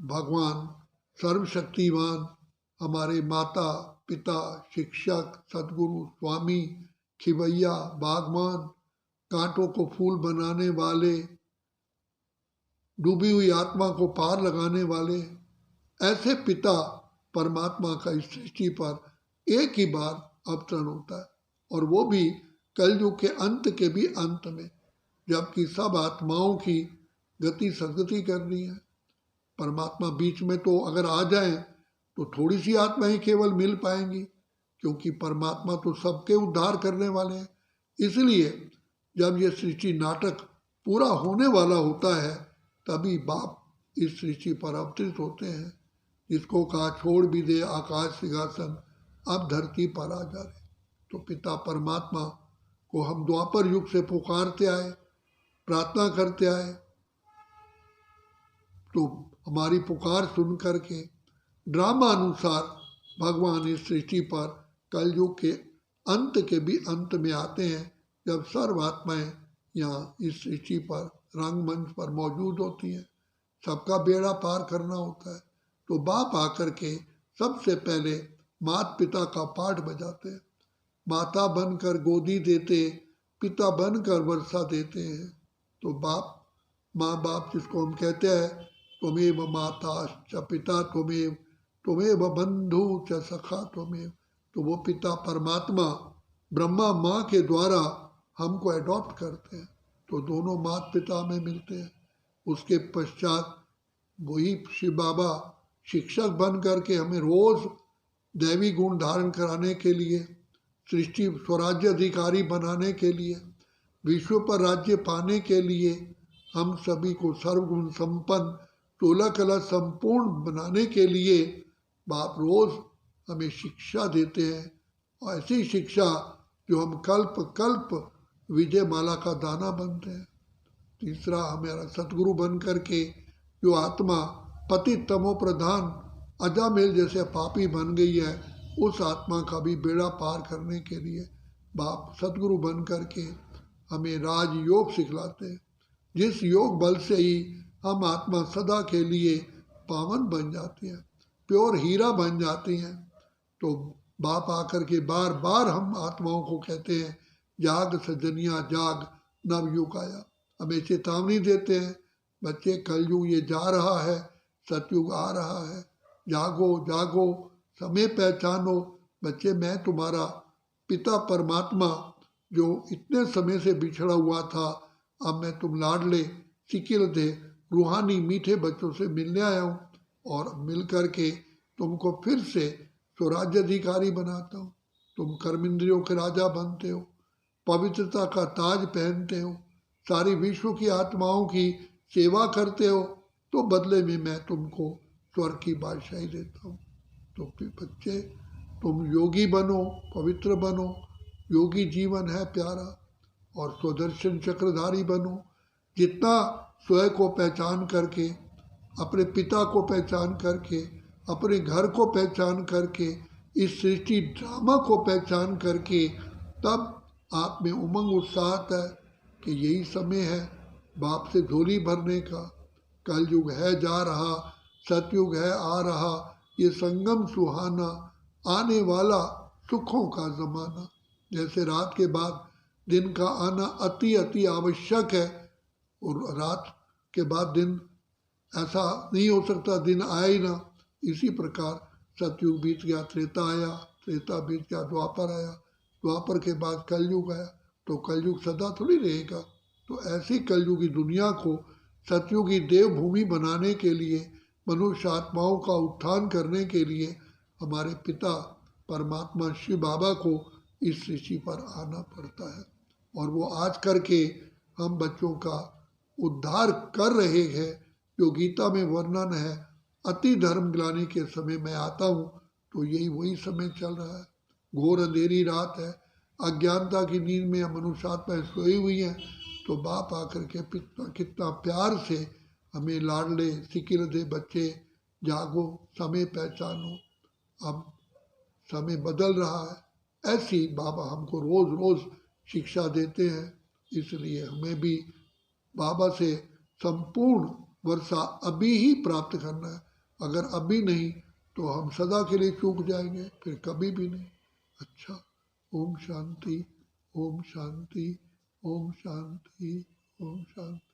भगवान सर्वशक्तिमान, हमारे माता पिता, शिक्षक, सदगुरु, स्वामी, खिवैया, बागवान, कांटों को फूल बनाने वाले, डूबी हुई आत्मा को पार लगाने वाले, ऐसे पिता परमात्मा का इस सृष्टि पर एक ही बार अवतरण होता है, और वो भी कलयुग के अंत के भी अंत में, जबकि सब आत्माओं की गति सदगति करनी है। परमात्मा बीच में तो अगर आ जाए तो थोड़ी सी आत्माएं केवल मिल पाएंगी, क्योंकि परमात्मा तो सबके उद्धार करने वाले हैं। इसलिए जब ये सृष्टि नाटक पूरा होने वाला होता है तभी बाप इस सृष्टि पर अवतरित होते हैं, जिसको कहा छोड़ भी दे आकाश सिंहासन, अब धरती पर आ जा रहे। तो पिता परमात्मा को हम द्वापर युग से पुकारते आए, प्रार्थना करते आए, तो हमारी पुकार सुन करके ड्रामा अनुसार भगवान इस सृष्टि पर कलयुग के अंत के भी अंत में आते हैं, जब सर्व आत्माएं यहाँ इस सृष्टि पर रंगमंच पर मौजूद होती हैं। सबका बेड़ा पार करना होता है, तो बाप आकर के सबसे पहले माता पिता का पाठ बजाते हैं। माता बनकर गोदी देते, पिता बनकर वर्षा देते हैं। तो बाप, माँ बाप जिसको हम कहते हैं, त्वमेव माता च पिता त्वमेव, त्वमेव बंधु च सखा त्वमेव, तो वो पिता परमात्मा ब्रह्मा माँ के द्वारा हमको अडॉप्ट करते हैं, तो दोनों माता पिता में मिलते हैं। उसके पश्चात वही शिव बाबा शिक्षक बन करके हमें रोज दैवी गुण धारण कराने के लिए, सृष्टि स्वराज्य अधिकारी बनाने के लिए, विश्व पर राज्य पाने के लिए, हम सभी को सर्वगुण संपन्न, 16 कला संपूर्ण बनाने के लिए बाप रोज हमें शिक्षा देते हैं। और ऐसी शिक्षा जो हम कल्प कल्प विजय माला का दाना बनते हैं। तीसरा, हमारा सतगुरु बन करके जो आत्मा पतित तमो प्रधान अजामेल जैसे पापी बन गई है, उस आत्मा का भी बेड़ा पार करने के लिए बाप सतगुरु बन करके हमें राजयोग सिखलाते हैं, जिस योग बल से ही हम आत्मा सदा के लिए पावन बन जाती है, प्योर हीरा बन जाती हैं। तो बाप आकर के बार बार हम आत्माओं को कहते हैं, जाग सजनिया जाग, नवयुग आया। हमें चेतावनी देते हैं, बच्चे कलयुग ये जा रहा है, सतयुग आ रहा है, जागो जागो, समय पहचानो। बच्चे, मैं तुम्हारा पिता परमात्मा जो इतने समय से बिछड़ा हुआ था, अब मैं तुम लाडले सिकिलते रूहानी मीठे बच्चों से मिलने आया हूँ, और मिल कर के तुमको फिर से स्वराज्य अधिकारी बनाता हूँ। तुम कर्म इंद्रियों के राजा बनते हो, पवित्रता का ताज पहनते हो, सारी विश्व की आत्माओं की सेवा करते हो, तो बदले में मैं तुमको स्वर्ग की बादशाही देता हूँ। तो बच्चे, तुम योगी बनो, पवित्र बनो, योगी जीवन है प्यारा, और स्वदर्शन चक्रधारी बनो। जितना स्वयं को पहचान करके, अपने पिता को पहचान करके, अपने घर को पहचान करके, इस सृष्टि ड्रामा को पहचान करके, तब आप में उमंग उत्साह है कि यही समय है बाप से झोली भरने का। कलयुग है जा रहा, सतयुग है आ रहा, ये संगम सुहाना, आने वाला सुखों का ज़माना। जैसे रात के बाद दिन का आना अति अति आवश्यक है, और रात के बाद दिन ऐसा नहीं हो सकता दिन आया ही ना। इसी प्रकार सतयुग बीत गया, त्रेता आया, त्रेता बीत गया, द्वापर आया, द्वापर के बाद कलयुग आया, तो कलयुग सदा थोड़ी रहेगा। तो ऐसी कलयुगी दुनिया को सतयुगी देवभूमि बनाने के लिए, मनुष्य आत्माओं का उत्थान करने के लिए हमारे पिता परमात्मा शिव बाबा को इस सृष्टि पर आना पड़ता है, और वो आज करके हम बच्चों का उद्धार कर रहे हैं। जो गीता में वर्णन है, अति धर्म ग्लानि के समय मैं आता हूँ, तो यही वही समय चल रहा है। घोर अंधेरी रात है, अज्ञानता की नींद में मनुष्य आत्माएं सोई हुई हैं, तो बाप आकर के कितना प्यार से हमें लाडले सिकिल दे, बच्चे जागो, समय पहचानो, अब समय बदल रहा है। ऐसी बाबा हमको रोज़ रोज़ शिक्षा देते हैं। इसलिए हमें भी बाबा से संपूर्ण वर्षा अभी ही प्राप्त करना है। अगर अभी नहीं तो हम सदा के लिए चूक जाएंगे, फिर कभी भी नहीं। अच्छा, ओम शांति, ओम शांति, ओम शांति, ओम शांति।